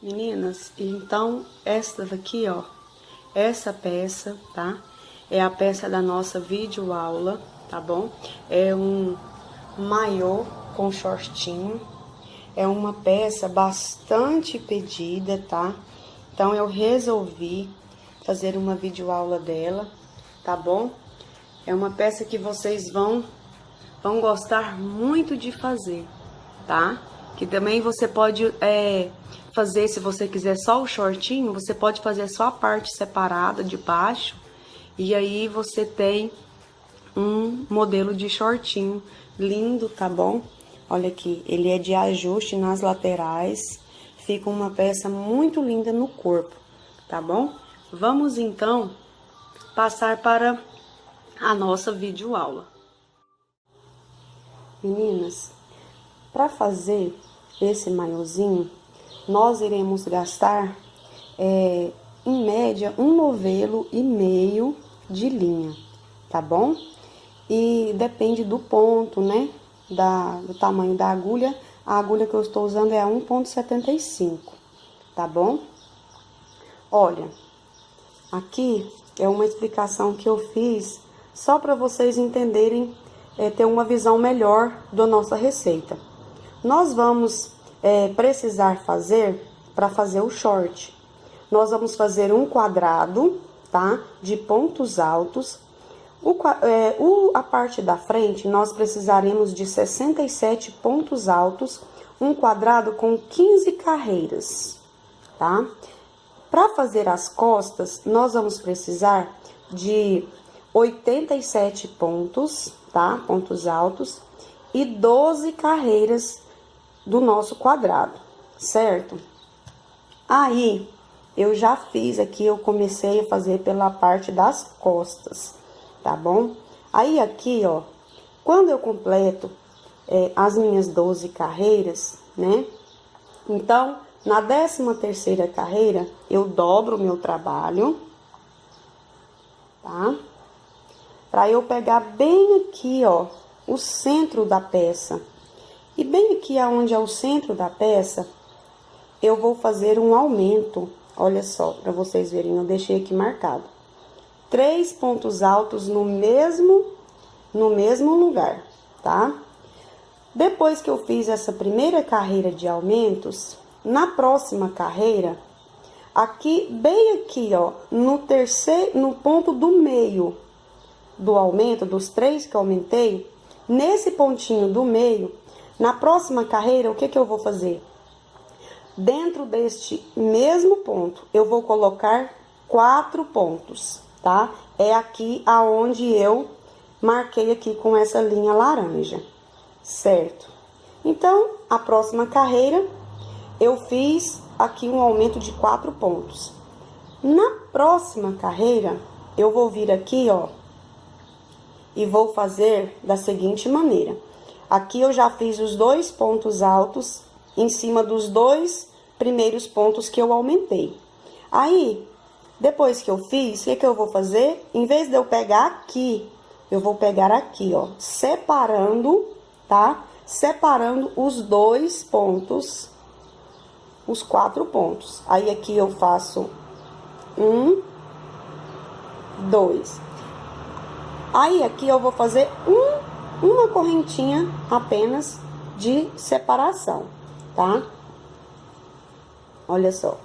Meninas, então esta daqui, ó, essa peça, tá? É a peça da nossa videoaula, tá bom? É um maiô com shortinho. É uma peça bastante pedida, tá? Então eu resolvi fazer uma videoaula dela, tá bom? É uma peça que vocês vão gostar muito de fazer, tá? Que também você pode fazer, se você quiser só o shortinho, você pode fazer só a parte separada de baixo. E aí você tem um modelo de shortinho lindo, tá bom? Olha aqui, ele é de ajuste nas laterais. Fica uma peça muito linda no corpo, tá bom? Vamos então passar para a nossa videoaula. Meninas, para fazer esse maiôzinho, nós iremos gastar, em média, 1,5 novelo de linha, tá bom? E depende do ponto, né? Do tamanho da agulha. A agulha que eu estou usando é a 1,75, tá bom? Olha, aqui é uma explicação que eu fiz só para vocês entenderem, ter uma visão melhor da nossa receita. Nós vamos precisar fazer, para fazer o short, nós vamos fazer um quadrado, tá? De pontos altos. A parte da frente, nós precisaremos de 67 pontos altos, um quadrado com 15 carreiras, tá? Para fazer as costas, nós vamos precisar de 87 pontos, tá? Pontos altos e 12 carreiras do nosso quadrado, certo? Aí, eu já fiz aqui, eu comecei a fazer pela parte das costas, tá bom? Aí aqui, ó, quando eu completo as minhas 12 carreiras, né? Então, na 13ª carreira, eu dobro o meu trabalho, tá? Pra eu pegar bem aqui, ó, o centro da peça. E bem aqui aonde é o centro da peça, eu vou fazer um aumento. Olha só, pra vocês verem, eu deixei aqui marcado. 3 pontos altos no mesmo lugar, tá? Depois que eu fiz essa primeira carreira de aumentos, na próxima carreira, aqui, bem aqui, ó, no ponto do meio do aumento, dos 3 que eu aumentei, nesse pontinho do meio, na próxima carreira, o que eu vou fazer? Dentro deste mesmo ponto, eu vou colocar 4 pontos, tá? É aqui aonde eu marquei aqui com essa linha laranja, certo? Então, a próxima carreira, eu fiz aqui um aumento de 4 pontos. Na próxima carreira, eu vou vir aqui, ó, e vou fazer da seguinte maneira. Aqui eu já fiz os 2 pontos altos em cima dos 2 primeiros pontos que eu aumentei. Aí, depois que eu fiz, o que eu vou fazer? Em vez de eu pegar aqui, eu vou pegar aqui, ó, separando, tá? Separando os 2 pontos, os 4 pontos. Aí, aqui eu faço 1, 2. Aí, aqui eu vou fazer uma correntinha apenas de separação, tá? Olha só.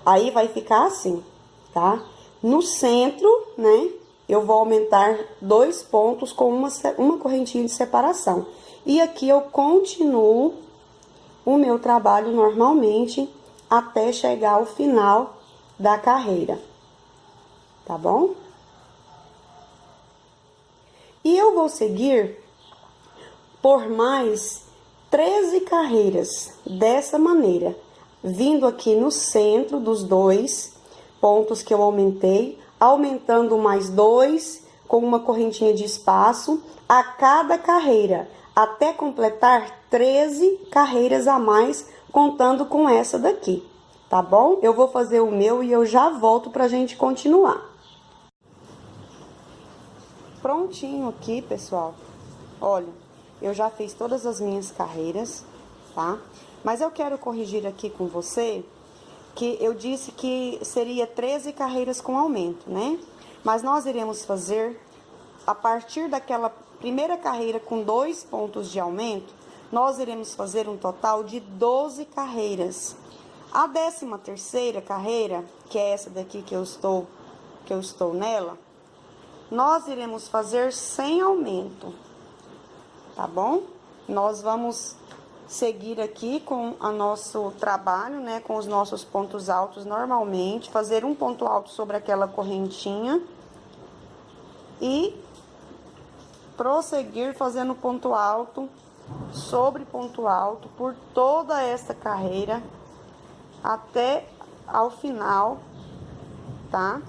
Aí, vai ficar assim, tá? No centro, né, eu vou aumentar 2 pontos com uma correntinha de separação. E aqui eu continuo o meu trabalho normalmente até chegar ao final da carreira, tá bom? E eu vou seguir por mais 13 carreiras dessa maneira, vindo aqui no centro dos 2 pontos que eu aumentei, aumentando mais 2 com uma correntinha de espaço a cada carreira, até completar 13 carreiras a mais, contando com essa daqui, tá bom? Eu vou fazer o meu e eu já volto pra gente continuar. Prontinho aqui, pessoal. Olha, eu já fiz todas as minhas carreiras, tá? Mas eu quero corrigir aqui com você que eu disse que seria 13 carreiras com aumento, né? Mas nós iremos fazer, a partir daquela primeira carreira com 2 pontos de aumento, nós iremos fazer um total de 12 carreiras. A 13ª carreira, que é essa daqui que eu estou nela, nós iremos fazer sem aumento, tá bom? Nós vamos seguir aqui com o nosso trabalho, né, com os nossos pontos altos normalmente, fazer um ponto alto sobre aquela correntinha e prosseguir fazendo ponto alto sobre ponto alto por toda esta carreira até ao final, tá?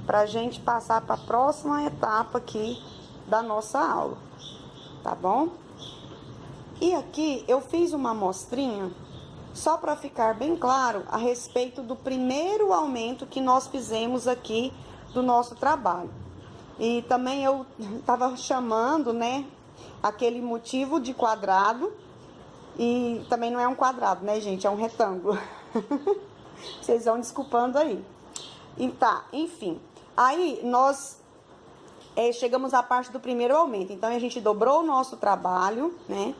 Pra gente passar para a próxima etapa aqui da nossa aula, tá bom? E aqui eu fiz uma amostrinha só para ficar bem claro a respeito do primeiro aumento que nós fizemos aqui do nosso trabalho. E também eu tava chamando, né, aquele motivo de quadrado, e também não é um quadrado, né, gente, é um retângulo. Vocês vão desculpando aí. E tá, enfim. Aí, nós chegamos à parte do primeiro aumento. Então, a gente dobrou o nosso trabalho, né?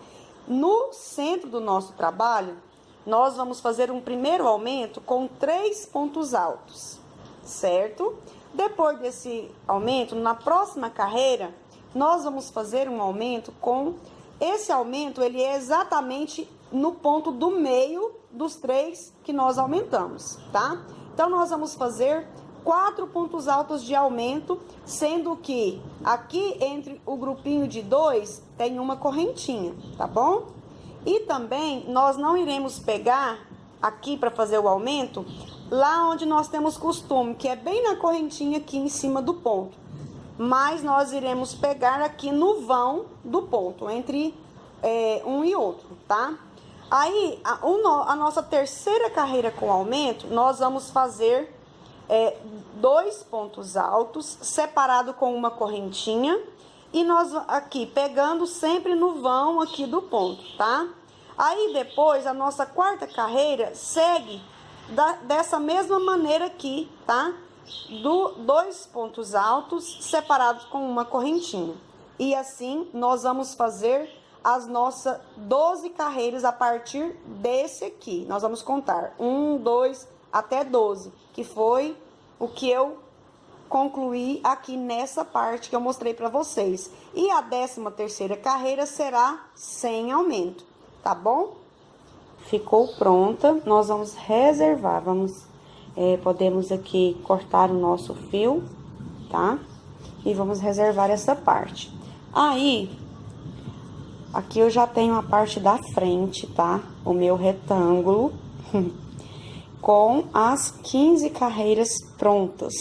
No centro do nosso trabalho, nós vamos fazer um primeiro aumento com 3 pontos altos, certo? Depois desse aumento, na próxima carreira, nós vamos fazer um aumento com... Esse aumento, ele é exatamente no ponto do meio dos 3 que nós aumentamos, tá? Então, nós vamos fazer 4 pontos altos de aumento, sendo que aqui entre o grupinho de 2 tem uma correntinha, tá bom? E também nós não iremos pegar aqui para fazer o aumento lá onde nós temos costume, que é bem na correntinha aqui em cima do ponto. Mas nós iremos pegar aqui no vão do ponto, entre um e outro, tá? Aí, a nossa terceira carreira com aumento, nós vamos fazer 2 pontos altos, separado com uma correntinha, e nós aqui pegando sempre no vão aqui do ponto, tá? Aí depois a nossa quarta carreira segue dessa mesma maneira aqui, tá? 2 pontos altos separados com uma correntinha. E assim nós vamos fazer as nossas 12 carreiras a partir desse aqui. Nós vamos contar 1, 2, até 12, que foi o que eu concluí aqui nessa parte que eu mostrei para vocês. E a 13ª carreira será sem aumento, tá bom? Ficou pronta, nós vamos reservar, podemos aqui cortar o nosso fio, tá? E vamos reservar essa parte. Aí, aqui eu já tenho a parte da frente, tá? O meu retângulo com as 15 carreiras prontas.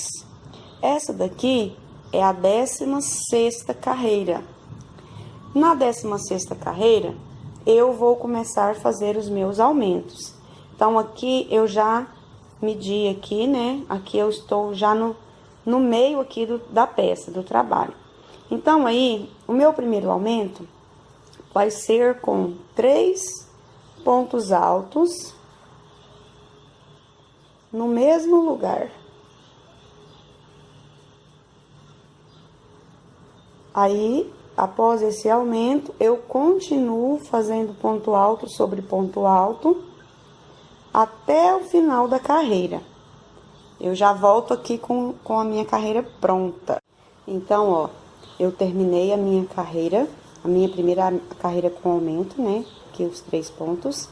Essa daqui é a 16ª carreira. Na 16ª carreira, eu vou começar a fazer os meus aumentos. Então, aqui eu já medi aqui, né? Aqui eu estou já no meio aqui da peça, do trabalho. Então, aí, o meu primeiro aumento vai ser com 3 pontos altos no mesmo lugar. Aí, após esse aumento, eu continuo fazendo ponto alto sobre ponto alto até o final da carreira. Eu já volto aqui com a minha carreira pronta. Então, ó, eu terminei a minha carreira, a minha primeira carreira com aumento, né? Aqui os 3 pontos.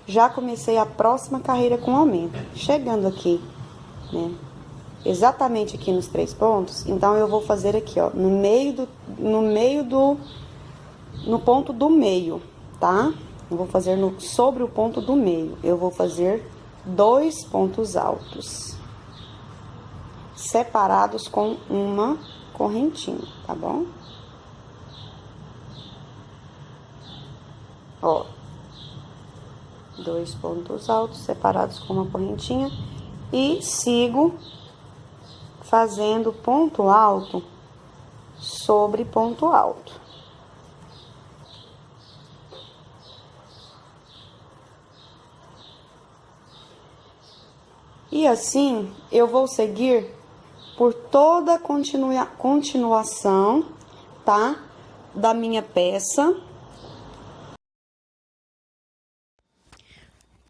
Já comecei a próxima carreira com aumento. Chegando aqui, né? Exatamente aqui nos 3 pontos, então eu vou fazer aqui, ó, no ponto do meio, tá? Eu vou fazer sobre o ponto do meio, eu vou fazer 2 pontos altos, separados com uma correntinha, tá bom? Ó, 2 pontos altos separados com uma correntinha e sigo fazendo ponto alto sobre ponto alto. E assim, eu vou seguir por toda a continuação, tá? Da minha peça.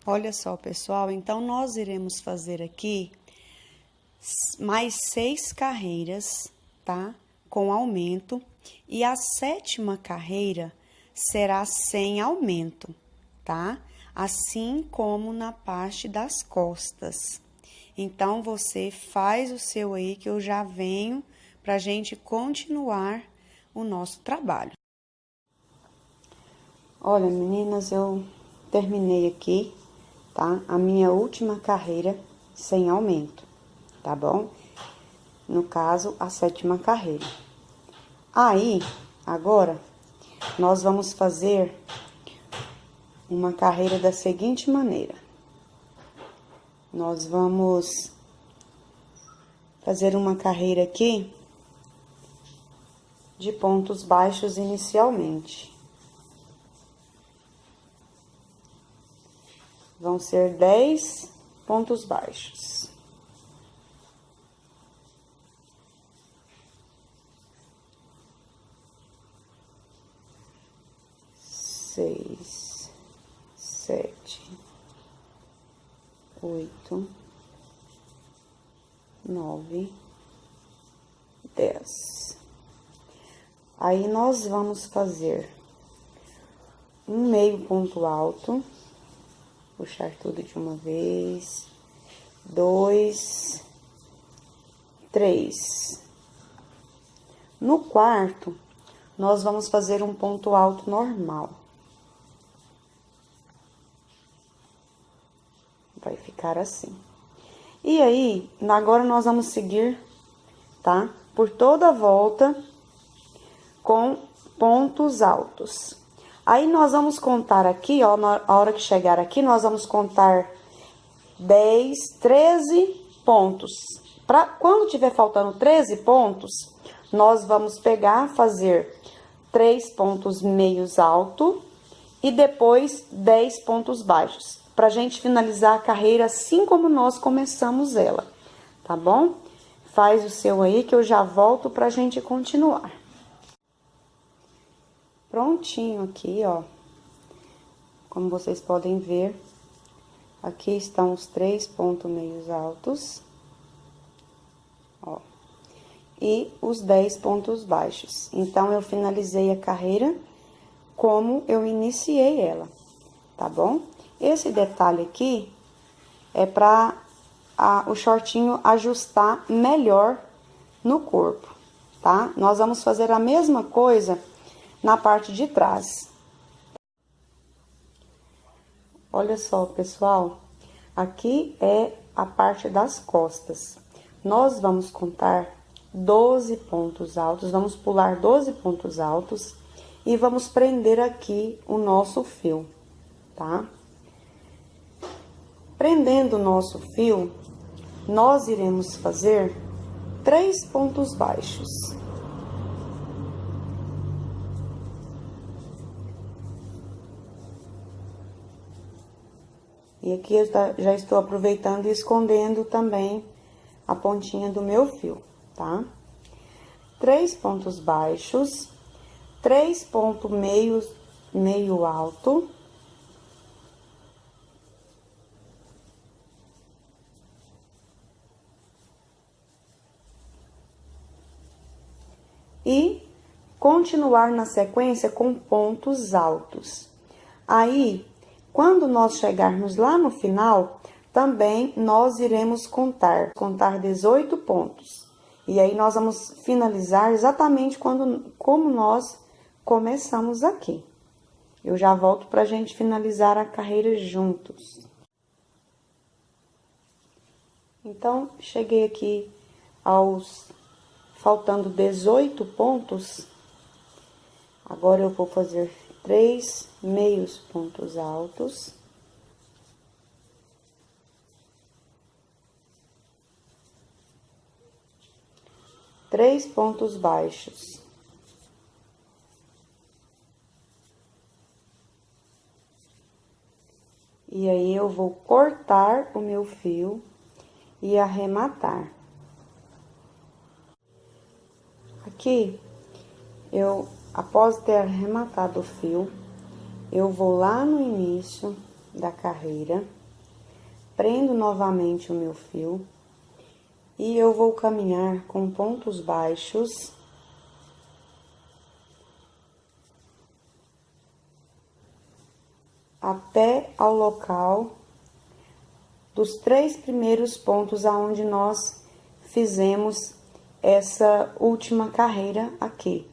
Olha só, pessoal, então nós iremos fazer aqui mais 6 carreiras, tá? Com aumento, e a 7ª carreira será sem aumento, tá? Assim como na parte das costas. Então, você faz o seu aí, que eu já venho pra gente continuar o nosso trabalho. Olha, meninas, eu terminei aqui, tá? A minha última carreira sem aumento, tá bom? No caso, a 7ª carreira. Aí, agora, nós vamos fazer uma carreira da seguinte maneira. Nós vamos fazer uma carreira aqui de pontos baixos inicialmente. Vão ser 10 pontos baixos. Seis, 7, 8, 9, 10. Aí, nós vamos fazer um meio ponto alto, puxar tudo de uma vez, 2, 3. No quarto, nós vamos fazer um ponto alto normal. Vai ficar assim. E aí, agora nós vamos seguir, tá? Por toda a volta com pontos altos. Aí, nós vamos contar aqui, ó, na hora que chegar aqui, nós vamos contar 10, 13 pontos. Quando tiver faltando 13 pontos, nós vamos pegar, fazer 3 pontos meios alto e depois 10 pontos baixos, pra gente finalizar a carreira assim como nós começamos ela, tá bom? Faz o seu aí que eu já volto pra gente continuar. Prontinho aqui, ó. Como vocês podem ver, aqui estão os 3 pontos meios altos, ó, e os 10 pontos baixos. Então, eu finalizei a carreira como eu iniciei ela, tá bom? Esse detalhe aqui é para o shortinho ajustar melhor no corpo, tá? Nós vamos fazer a mesma coisa na parte de trás. Olha só, pessoal, aqui é a parte das costas. Nós vamos contar 12 pontos altos, vamos pular 12 pontos altos e vamos prender aqui o nosso fio, tá? Prendendo o nosso fio, nós iremos fazer 3 pontos baixos. E aqui eu já estou aproveitando e escondendo também a pontinha do meu fio, tá? 3 pontos baixos, 3 pontos meio alto. E continuar na sequência com pontos altos. Aí, quando nós chegarmos lá no final, também nós iremos contar 18 pontos. E aí, nós vamos finalizar exatamente como nós começamos aqui. Eu já volto pra gente finalizar a carreira juntos. Então, cheguei aqui faltando 18 pontos. Agora, eu vou fazer 3 meios pontos altos. Três pontos baixos. E aí, eu vou cortar o meu fio e arrematar. Aqui, após ter arrematado o fio, eu vou lá no início da carreira, prendo novamente o meu fio e eu vou caminhar com pontos baixos até ao local dos 3 primeiros pontos aonde nós fizemos essa última carreira aqui,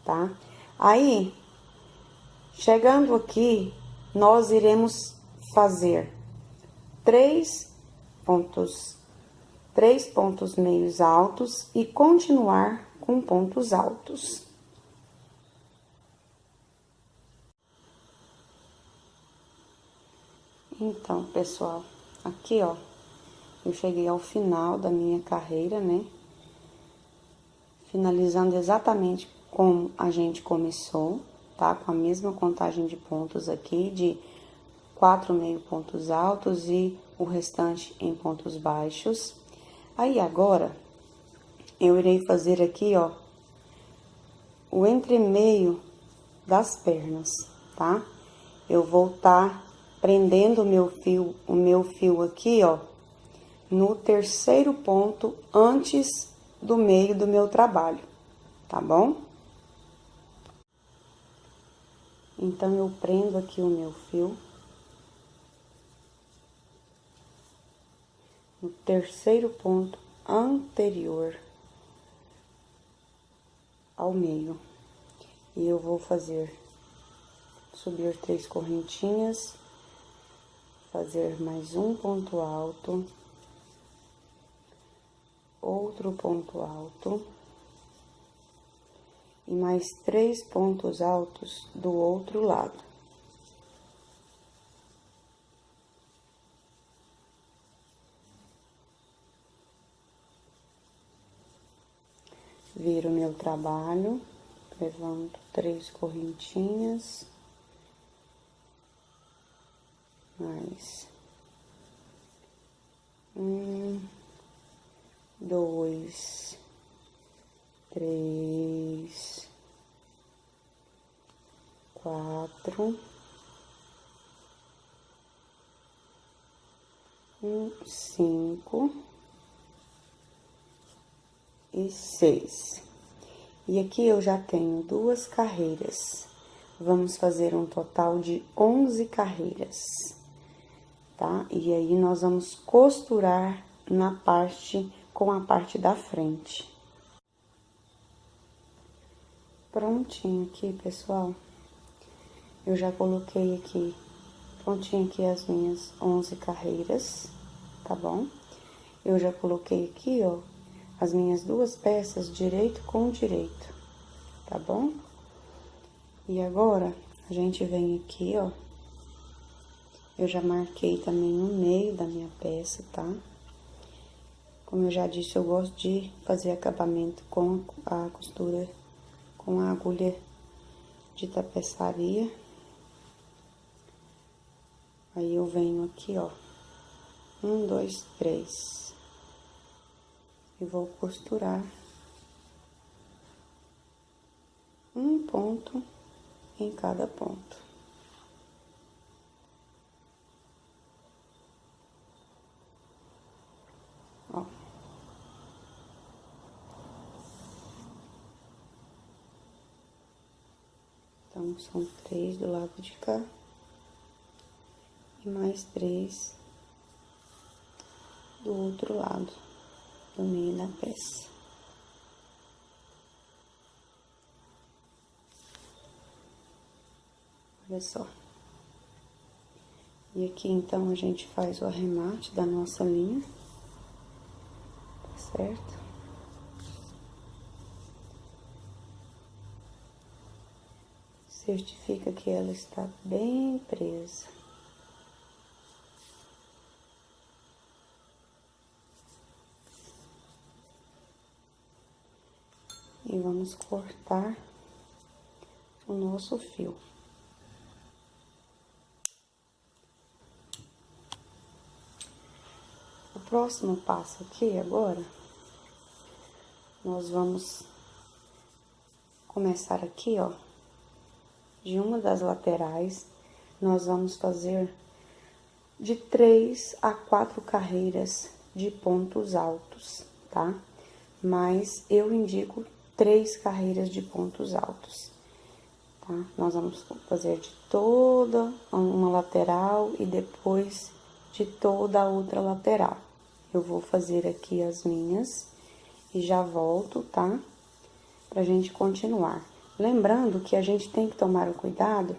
tá? Aí, chegando aqui, nós iremos fazer 3 pontos meios altos e continuar com pontos altos. Então, pessoal, aqui, ó, eu cheguei ao final da minha carreira, né? Finalizando exatamente como a gente começou, tá? Com a mesma contagem de pontos aqui, de 4 meio pontos altos e o restante em pontos baixos. Aí, agora, eu irei fazer aqui, ó, o entremeio das pernas, tá? Eu vou tá prendendo o meu fio aqui, ó, no terceiro ponto antes do meio do meu trabalho, tá bom? Então, eu prendo aqui o meu fio no terceiro ponto anterior ao meio. E eu vou subir 3 correntinhas, fazer mais um ponto alto, outro ponto alto e mais 3 pontos altos do outro lado. Viro o meu trabalho, levanto 3 correntinhas, mais 1, 2, 3, 4, 5 e 6. E aqui eu já tenho 2 carreiras. Vamos fazer um total de 11 carreiras, tá? E aí, nós vamos costurar com a parte da frente. Prontinho aqui, pessoal. Eu já coloquei aqui, prontinho aqui as minhas 11 carreiras, tá bom? Eu já coloquei aqui, ó, as minhas 2 peças direito com direito, tá bom? E agora, a gente vem aqui, ó, eu já marquei também o meio da minha peça, tá? Como eu já disse, eu gosto de fazer acabamento com a costura, com a agulha de tapeçaria. Aí, eu venho aqui, ó, 1, 2, 3. E vou costurar um ponto em cada ponto. Ó. Então, são 3 do lado de cá. E mais 3 do outro lado, do meio da peça. Olha só. E aqui, então, a gente faz o arremate da nossa linha, tá certo? Certifica que ela está bem presa. E vamos cortar o nosso fio. O próximo passo aqui agora, nós vamos começar aqui, ó, de uma das laterais, nós vamos fazer de 3 a 4 carreiras de pontos altos, tá? Mas eu indico 3 carreiras de pontos altos, tá? Nós vamos fazer de toda uma lateral e depois de toda a outra lateral. Eu vou fazer aqui as minhas e já volto, tá? Pra gente continuar. Lembrando que a gente tem que tomar o cuidado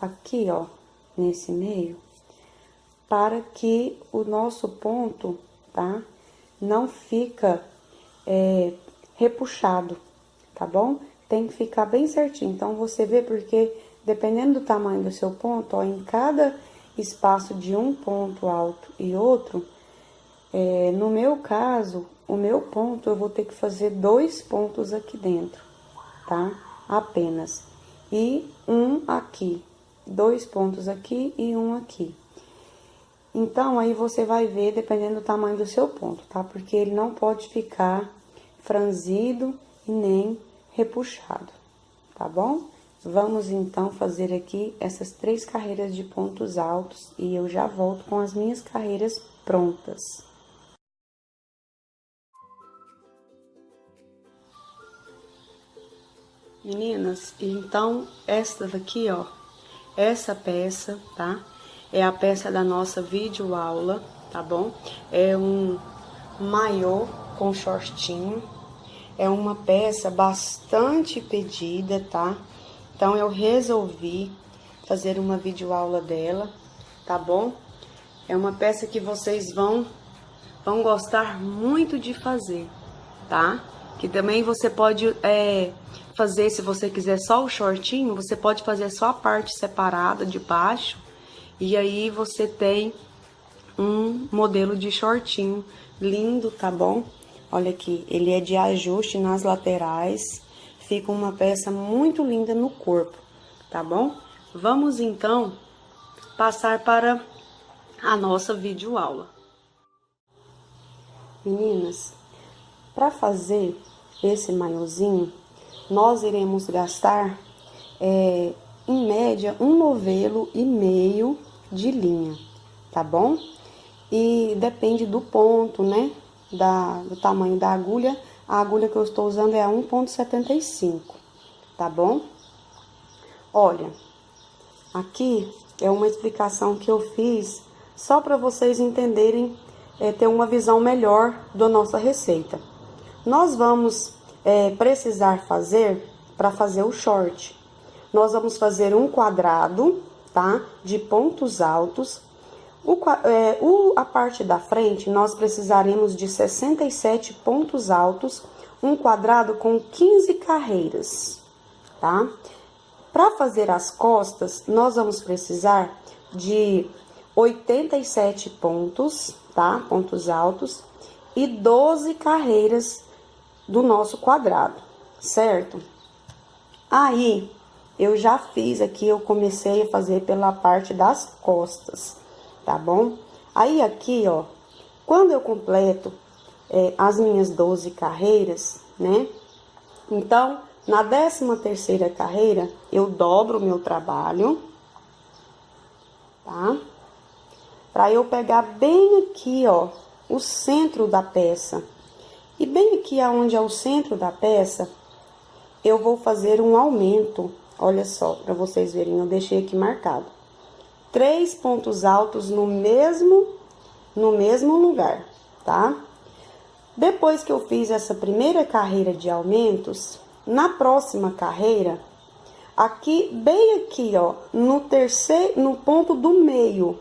aqui, ó, nesse meio, para que o nosso ponto, tá? Não fica repuxado, tá bom? Tem que ficar bem certinho. Então, você vê porque, dependendo do tamanho do seu ponto, ó, em cada espaço de um ponto alto e outro, no meu caso, o meu ponto, eu vou ter que fazer 2 pontos aqui dentro, tá? Apenas. E um aqui. 2 pontos aqui e um aqui. Então, aí você vai ver, dependendo do tamanho do seu ponto, tá? Porque ele não pode ficar franzido e nem repuxado, tá bom? Vamos, então, fazer aqui essas 3 carreiras de pontos altos e eu já volto com as minhas carreiras prontas. Meninas, então, esta daqui, ó, essa peça, tá? É a peça da nossa videoaula, tá bom? É um maiô com shortinho. É uma peça bastante pedida, tá? Então, eu resolvi fazer uma videoaula dela, tá bom? É uma peça que vocês vão gostar muito de fazer, tá? Que também você pode fazer, se você quiser só o shortinho, você pode fazer só a parte separada de baixo. E aí, você tem um modelo de shortinho lindo, tá bom? Olha aqui, ele é de ajuste nas laterais. Fica uma peça muito linda no corpo, tá bom? Vamos, então, passar para a nossa videoaula. Meninas, para fazer esse maiôzinho, nós iremos gastar, em média, 1,5 novelo de linha, tá bom? E depende do ponto, né? Do tamanho da agulha. A agulha que eu estou usando é a 1,75, tá bom? Olha, aqui é uma explicação que eu fiz só para vocês entenderem, ter uma visão melhor da nossa receita. Nós vamos precisar fazer, para fazer o short, nós vamos fazer um quadrado, tá? De pontos altos. A parte da frente, nós precisaremos de 67 pontos altos, um quadrado com 15 carreiras, tá? Para fazer as costas, nós vamos precisar de 87 pontos, tá? Pontos altos e 12 carreiras do nosso quadrado, certo? Aí, eu já fiz aqui, eu comecei a fazer pela parte das costas, tá bom? Aí, aqui, ó, quando eu completo as minhas 12 carreiras, né? Então, na 13ª carreira, eu dobro o meu trabalho, tá? Pra eu pegar bem aqui, ó, o centro da peça. E bem aqui aonde é o centro da peça, eu vou fazer um aumento. Olha só, para vocês verem, eu deixei aqui marcado. 3 pontos altos no mesmo lugar, tá? Depois que eu fiz essa primeira carreira de aumentos, na próxima carreira, aqui, bem aqui, ó, no ponto do meio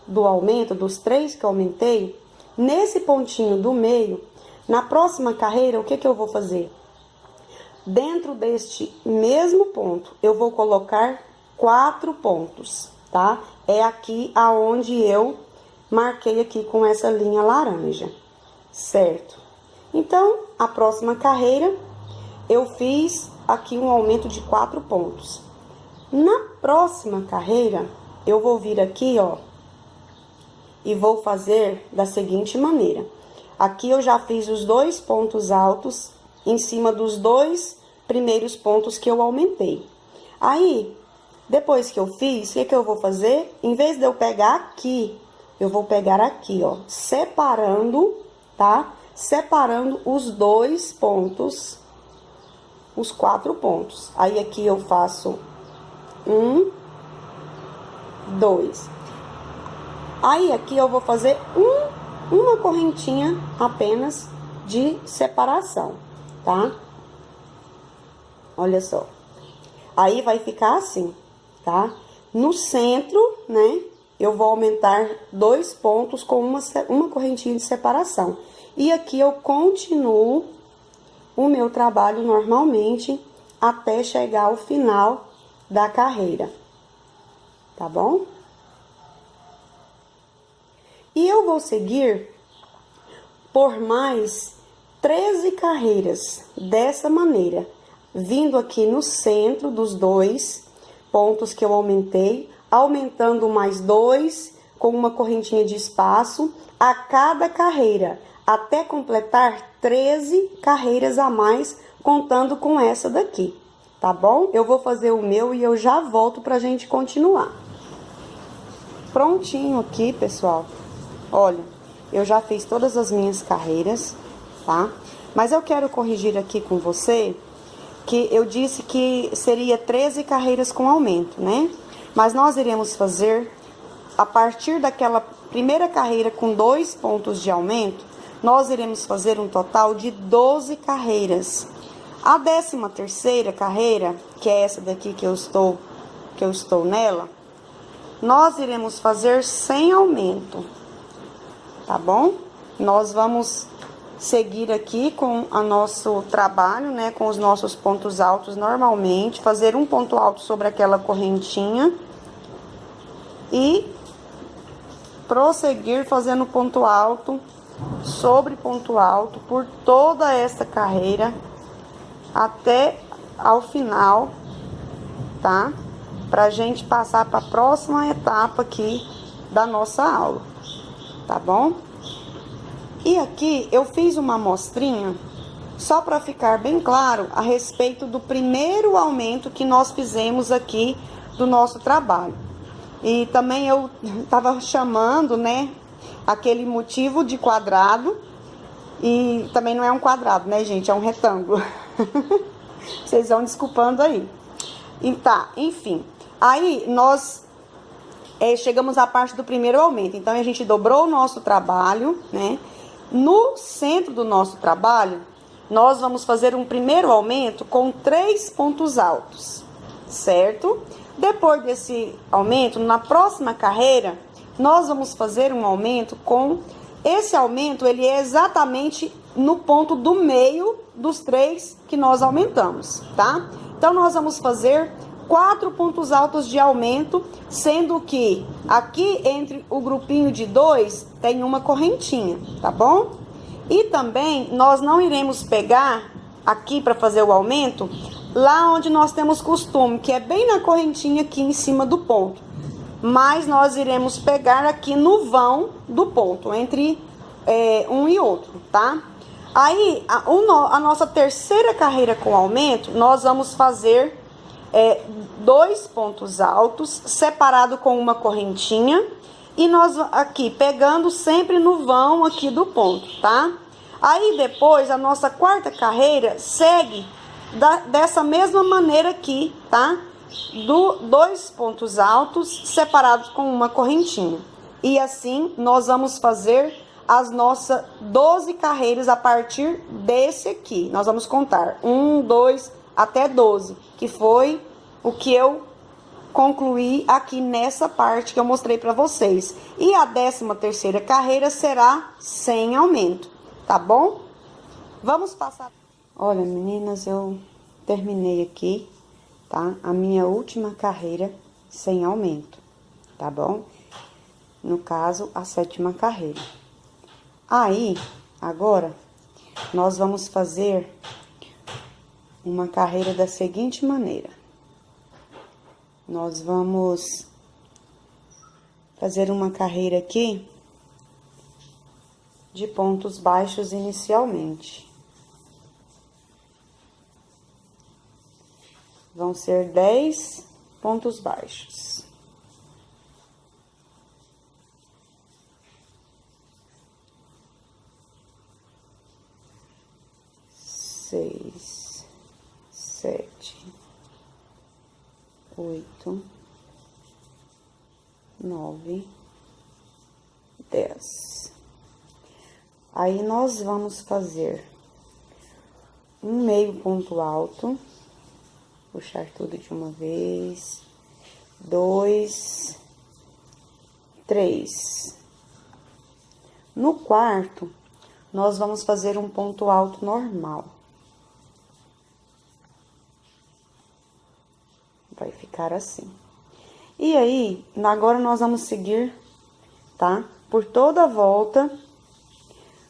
do aumento, dos 3 que eu aumentei, nesse pontinho do meio, na próxima carreira, o que que eu vou fazer? Dentro deste mesmo ponto, eu vou colocar 4 pontos, tá? É aqui aonde eu marquei aqui com essa linha laranja, certo? Então, a próxima carreira, eu fiz aqui um aumento de 4 pontos. Na próxima carreira, eu vou vir aqui, ó, e vou fazer da seguinte maneira. Aqui eu já fiz os 2 pontos altos em cima dos 2 primeiros pontos que eu aumentei. Aí, depois que eu fiz, o que eu vou fazer? Em vez de eu pegar aqui, eu vou pegar aqui, ó, separando, tá? Separando os 2 pontos, os 4 pontos. Aí, aqui eu faço 1, 2. Aí, aqui eu vou fazer uma correntinha apenas de separação, tá? Olha só. Aí, vai ficar assim, tá? No centro, né, eu vou aumentar 2 pontos com uma correntinha de separação. E aqui eu continuo o meu trabalho normalmente até chegar ao final da carreira, tá bom? E eu vou seguir por mais 13 carreiras dessa maneira, vindo aqui no centro dos 2 pontos que eu aumentei, aumentando mais 2 com uma correntinha de espaço a cada carreira, até completar 13 carreiras a mais, contando com essa daqui, tá bom? Eu vou fazer o meu e eu já volto pra gente continuar. Prontinho aqui, pessoal. Olha, eu já fiz todas as minhas carreiras, tá? Mas eu quero corrigir aqui com você que eu disse que seria 13 carreiras com aumento, né? Mas nós iremos fazer, a partir daquela primeira carreira com 2 pontos de aumento, nós iremos fazer um total de 12 carreiras. A 13ª carreira, que é essa daqui que eu estou nela, nós iremos fazer sem aumento, tá bom? Nós vamos seguir aqui com o nosso trabalho, né, com os nossos pontos altos normalmente, fazer um ponto alto sobre aquela correntinha e prosseguir fazendo ponto alto sobre ponto alto por toda essa carreira até ao final, tá? Pra gente passar para a próxima etapa aqui da nossa aula, tá bom? E aqui eu fiz uma amostrinha só para ficar bem claro a respeito do primeiro aumento que nós fizemos aqui do nosso trabalho. E também eu estava chamando, né, aquele motivo de quadrado, e também não é um quadrado, né, gente, é um retângulo. Vocês vão desculpando aí. E tá, enfim. Aí nós chegamos à parte do primeiro aumento. Então a gente dobrou o nosso trabalho, né? No centro do nosso trabalho, nós vamos fazer um primeiro aumento com 3 pontos altos, certo? Depois desse aumento, na próxima carreira, nós vamos fazer um aumento com... Esse aumento, ele é exatamente no ponto do meio dos 3 que nós aumentamos, tá? Então, nós vamos fazer 4 pontos altos de aumento, sendo que aqui entre o grupinho de 2 tem uma correntinha, tá bom? E também nós não iremos pegar aqui para fazer o aumento lá onde nós temos costume, que é bem na correntinha aqui em cima do ponto. Mas nós iremos pegar aqui no vão do ponto, entre um e outro, tá? Aí, a nossa terceira carreira com aumento, nós vamos fazer 2 pontos altos, separado com uma correntinha, e nós aqui pegando sempre no vão aqui do ponto, tá? Aí depois, a nossa quarta carreira segue dessa mesma maneira aqui, tá? 2 pontos altos separados com uma correntinha. E assim, nós vamos fazer as nossas 12 carreiras a partir desse aqui. Nós vamos contar 1, 2, até 12, que foi o que eu concluí aqui nessa parte que eu mostrei para vocês. E a 13ª carreira será sem aumento, tá bom? Vamos passar... Olha, meninas, eu terminei aqui, tá? A minha última carreira sem aumento, tá bom? No caso, a 7ª carreira. Aí, agora, nós vamos fazer uma carreira da seguinte maneira. Nós vamos fazer uma carreira aqui de pontos baixos inicialmente. Vão ser 10 pontos baixos. Seis, 7, 8, 9, 10. Aí, nós vamos fazer um meio ponto alto, puxar tudo de uma vez, 2, 3. No quarto, nós vamos fazer um ponto alto normal. Vai ficar assim. E aí, agora nós vamos seguir, tá? Por toda a volta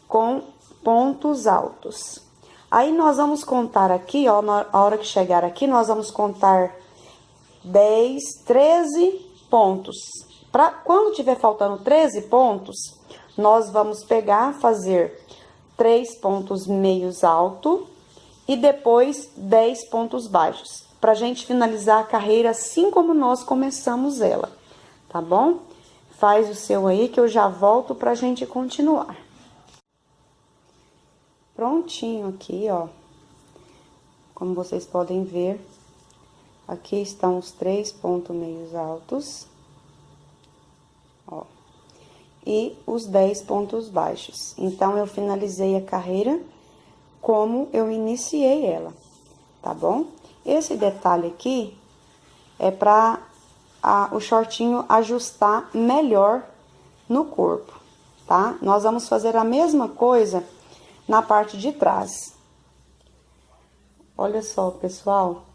com pontos altos. Aí, nós vamos contar aqui, ó, na hora que chegar aqui, nós vamos contar 10, 13 pontos. Quando tiver faltando 13 pontos, nós vamos pegar, fazer 3 pontos meios alto e depois 10 pontos baixos, pra gente finalizar a carreira assim como nós começamos ela, tá bom? Faz o seu aí que eu já volto pra gente continuar. Prontinho aqui, ó. Como vocês podem ver, aqui estão os 3 pontos meios altos, ó, e os 10 pontos baixos. Então, eu finalizei a carreira como eu iniciei ela, tá bom? Esse detalhe aqui é para o shortinho ajustar melhor no corpo, tá? Nós vamos fazer a mesma coisa na parte de trás. Olha só, pessoal,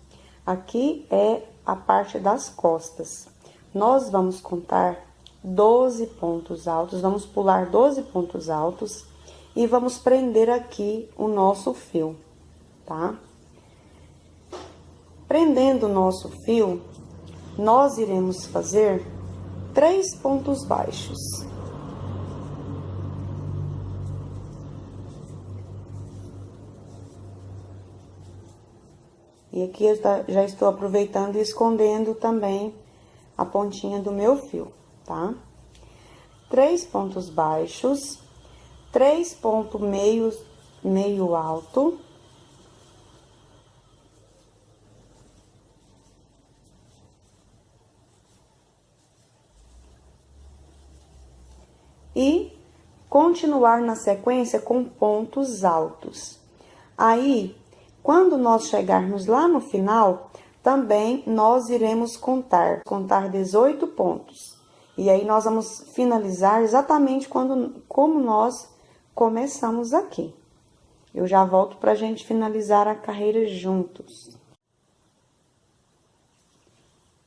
aqui é a parte das costas. Nós vamos contar 12 pontos altos, vamos pular 12 pontos altos e vamos prender aqui o nosso fio, tá? Prendendo o nosso fio, nós iremos fazer 3 pontos baixos. E aqui eu já estou aproveitando e escondendo também a pontinha do meu fio, tá? 3 pontos baixos, 3 pontos meio alto. E continuar na sequência com pontos altos. Aí, quando nós chegarmos lá no final, também nós iremos contar 18 pontos. E aí, nós vamos finalizar exatamente como nós começamos aqui. Eu já volto pra gente finalizar a carreira juntos.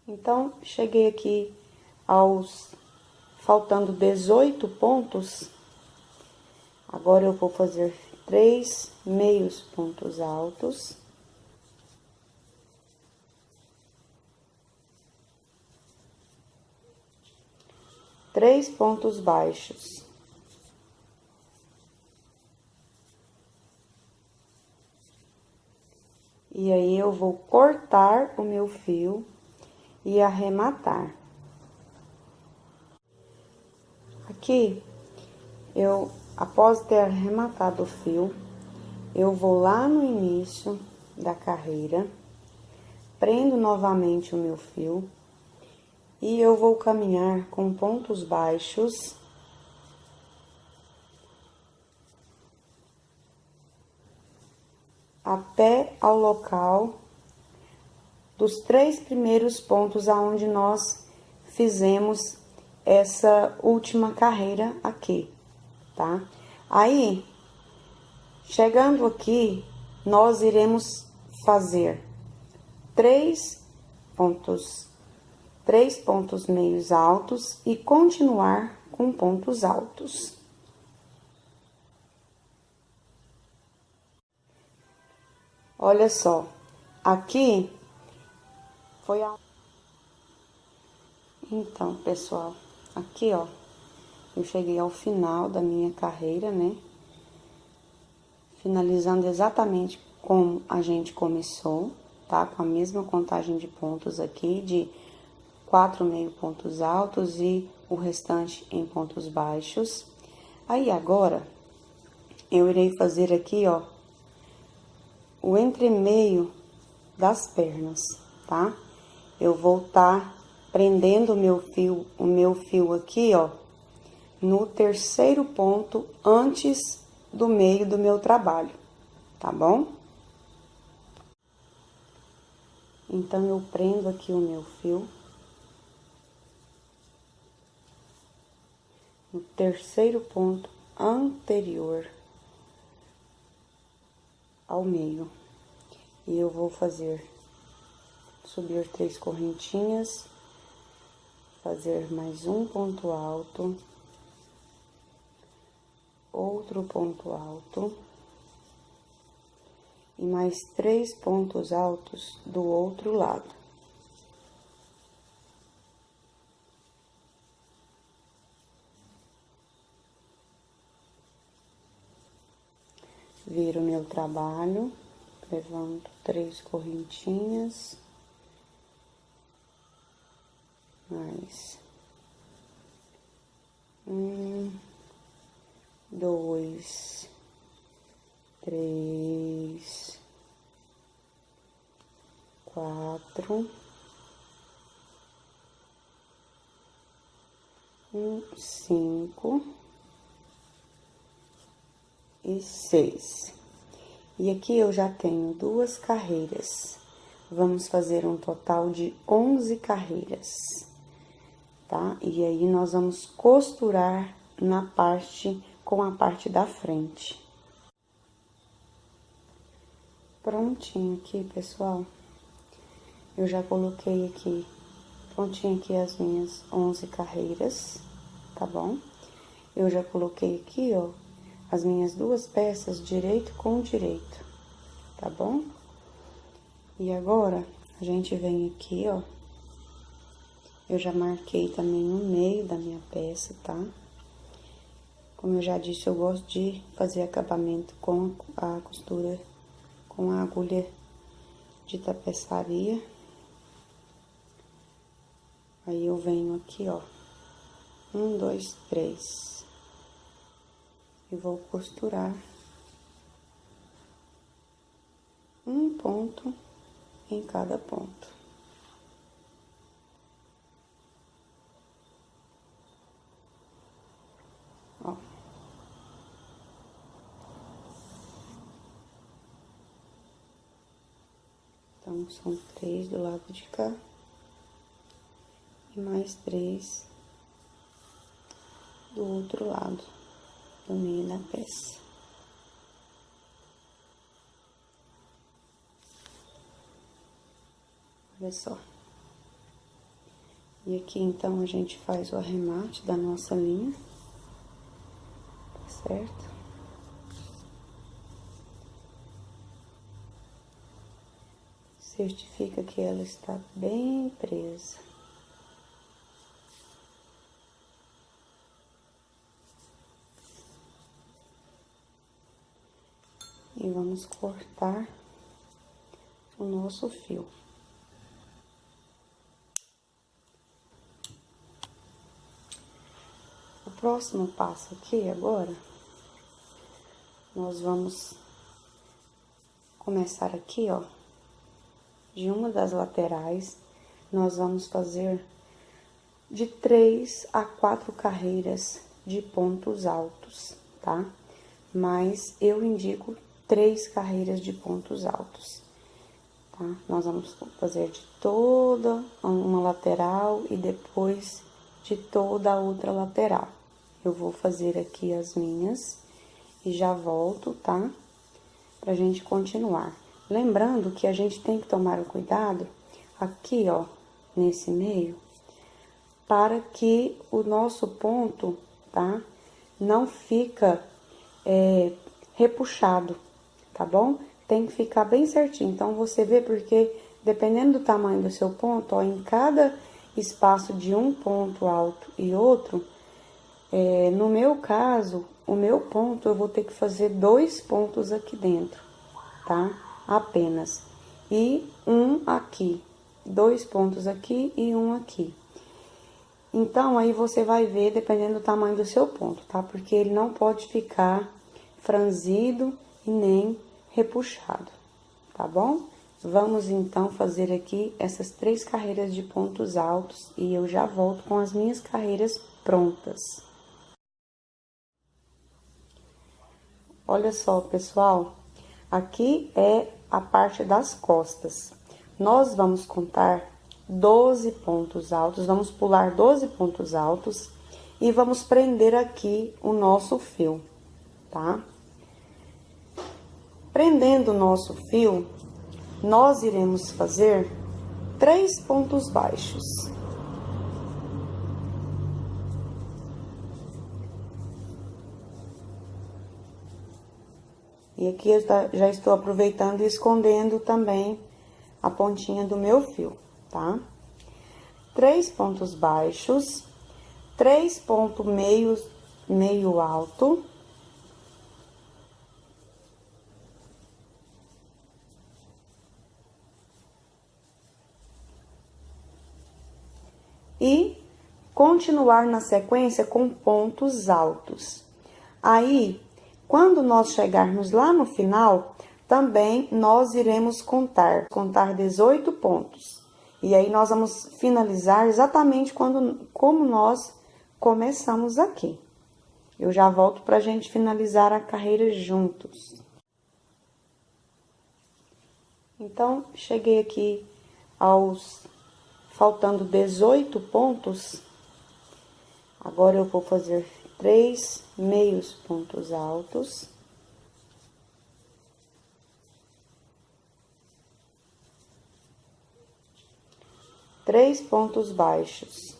Então, cheguei aqui faltando 18 pontos. Agora, eu vou fazer 3 meios pontos altos. Três pontos baixos. E aí, eu vou cortar o meu fio e arrematar. Aqui, após ter arrematado o fio, eu vou lá no início da carreira, prendo novamente o meu fio e eu vou caminhar com pontos baixos até ao local dos 3 primeiros pontos aonde nós fizemos essa última carreira aqui, tá? Aí, chegando aqui, nós iremos fazer 3 pontos meios altos e continuar com pontos altos. Olha só, aqui foi a... Então, pessoal, aqui, ó, eu cheguei ao final da minha carreira, né? Finalizando exatamente como a gente começou, tá? Com a mesma contagem de pontos aqui, de 4 meio pontos altos e o restante em pontos baixos. Aí, agora, eu irei fazer aqui, ó, o entremeio das pernas, tá? Eu vou tá prendendo o meu fio aqui, ó, no terceiro ponto antes do meio do meu trabalho, tá bom? Então, eu prendo aqui o meu fio no terceiro ponto anterior ao meio. E eu vou subir 3 correntinhas, fazer mais um ponto alto, outro ponto alto e mais 3 pontos altos do outro lado. Viro meu trabalho, levanto 3 correntinhas, mais 1, 2, 3, 4, 5 e 6. E aqui eu já tenho 2 carreiras. Vamos fazer um total de 11 carreiras, tá? E aí, nós vamos costurar com a parte da frente. Prontinho aqui, pessoal. Eu já coloquei aqui, prontinho aqui as minhas 11 carreiras, tá bom? Eu já coloquei aqui, ó, as minhas 2 peças direito com direito, tá bom? E agora, a gente vem aqui, ó, eu já marquei também o meio da minha peça, tá? Como eu já disse, eu gosto de fazer acabamento com a costura, com a agulha de tapeçaria. Aí, eu venho aqui, ó, 1, 2, 3. E vou costurar um ponto em cada ponto. Ó. Então, são 3 do lado de cá. E mais 3 do outro lado, do meio da peça. Olha só. E aqui, então, a gente faz o arremate da nossa linha, tá certo? Certifica que ela está bem presa. E vamos cortar o nosso fio. O próximo passo aqui, agora, nós vamos começar aqui, ó, de uma das laterais, nós vamos fazer de 3 a 4 carreiras de pontos altos, tá? Mas eu indico 3 carreiras de pontos altos, tá? Nós vamos fazer de toda uma lateral e depois de toda a outra lateral. Eu vou fazer aqui as minhas e já volto, tá? Pra gente continuar. Lembrando que a gente tem que tomar o cuidado aqui, ó, nesse meio, para que o nosso ponto, tá? Não fica repuxado, tá bom? Tem que ficar bem certinho. Então, você vê porque, dependendo do tamanho do seu ponto, ó, em cada espaço de um ponto alto e outro, No meu caso, o meu ponto, eu vou ter que fazer 2 pontos aqui dentro, tá? Apenas. E um aqui. 2 pontos aqui e um aqui. Então, aí você vai ver, dependendo do tamanho do seu ponto, tá? Porque ele não pode ficar franzido e nem repuxado, tá bom? Vamos, então, fazer aqui essas 3 carreiras de pontos altos e eu já volto com as minhas carreiras prontas. Olha só, pessoal, aqui é a parte das costas. Nós vamos contar 12 pontos altos, vamos pular 12 pontos altos e vamos prender aqui o nosso fio, tá? Prendendo o nosso fio, nós iremos fazer 3 pontos baixos. E aqui eu já estou aproveitando e escondendo também a pontinha do meu fio, tá? 3 pontos baixos, 3 pontos meio alto. E continuar na sequência com pontos altos. Aí, quando nós chegarmos lá no final, também nós iremos contar 18 pontos. E aí, nós vamos finalizar exatamente como nós começamos aqui. Eu já volto pra gente finalizar a carreira juntos. Então, cheguei aqui faltando 18 pontos. Agora, eu vou fazer 3 meios pontos altos. Três pontos baixos.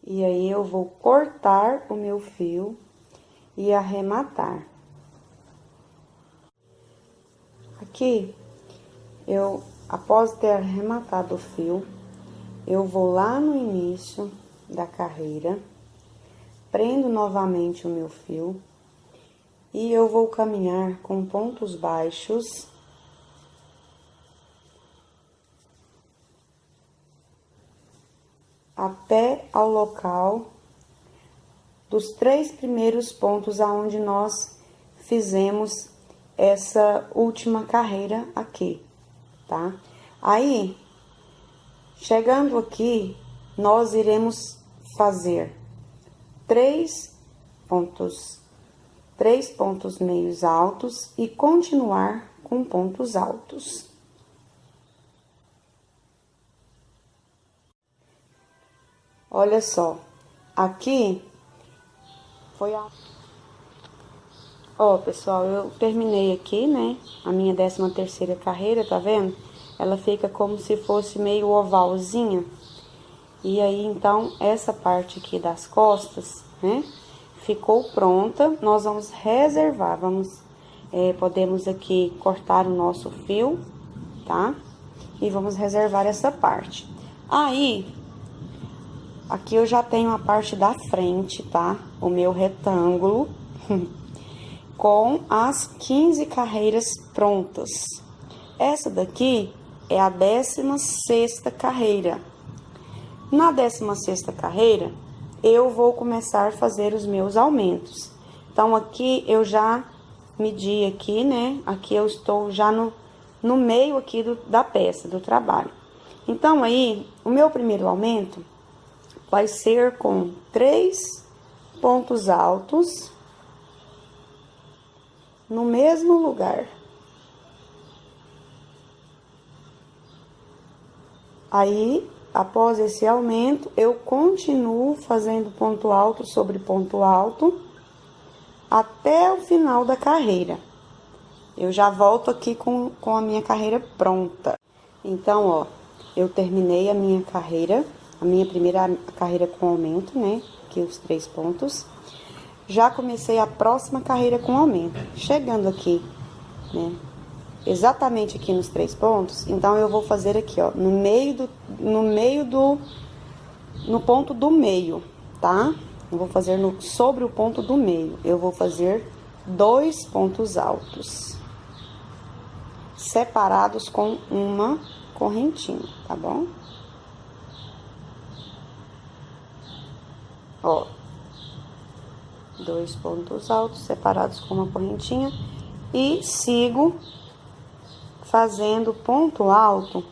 E aí, eu vou cortar o meu fio e arrematar. Aqui, após ter arrematado o fio, eu vou lá no início da carreira, prendo novamente o meu fio e eu vou caminhar com pontos baixos até ao local dos 3 primeiros pontos aonde nós fizemos essa última carreira aqui, tá? Aí, chegando aqui, nós iremos fazer 3 pontos meios altos e continuar com pontos altos. Olha só, aqui foi a... Ó, pessoal, eu terminei aqui, né, a minha 13ª carreira, tá vendo? Ela fica como se fosse meio ovalzinha. E aí, então, essa parte aqui das costas, né, ficou pronta. Nós vamos reservar, podemos aqui cortar o nosso fio, tá? E vamos reservar essa parte. Aí, aqui eu já tenho a parte da frente, tá? O meu retângulo... com as 15 carreiras prontas. Essa daqui é a 16ª carreira. Na 16ª carreira, eu vou começar a fazer os meus aumentos. Então, aqui eu já medi aqui, né? Aqui eu estou já no meio aqui da peça, do trabalho. Então, aí, o meu primeiro aumento vai ser com 3 pontos altos no mesmo lugar. Aí, após esse aumento, eu continuo fazendo ponto alto sobre ponto alto até o final da carreira. Eu já volto aqui com a minha carreira pronta. Então, ó, eu terminei a minha carreira, a minha primeira carreira com aumento, né? Aqui os 3 pontos. Já comecei a próxima carreira com aumento. Chegando aqui, né, exatamente aqui nos 3 pontos, então eu vou fazer aqui, ó, no ponto do meio, tá? Eu vou fazer sobre o ponto do meio, eu vou fazer 2 pontos altos, separados com uma correntinha, tá bom? Ó, 2 pontos altos separados com uma correntinha e sigo fazendo ponto alto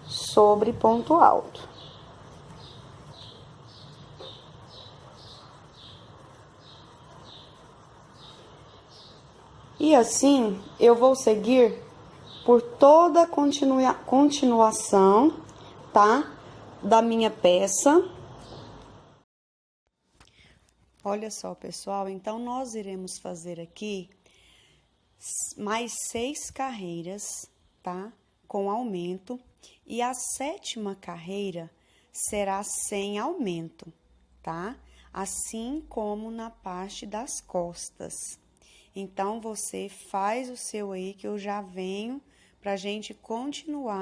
sobre ponto alto. E assim eu vou seguir por toda a continuação, tá? Da minha peça. Olha só, pessoal, então nós iremos fazer aqui mais 6 carreiras, tá? Com aumento, e a 7ª carreira será sem aumento, tá? Assim como na parte das costas. Então, você faz o seu aí, que eu já venho pra gente continuar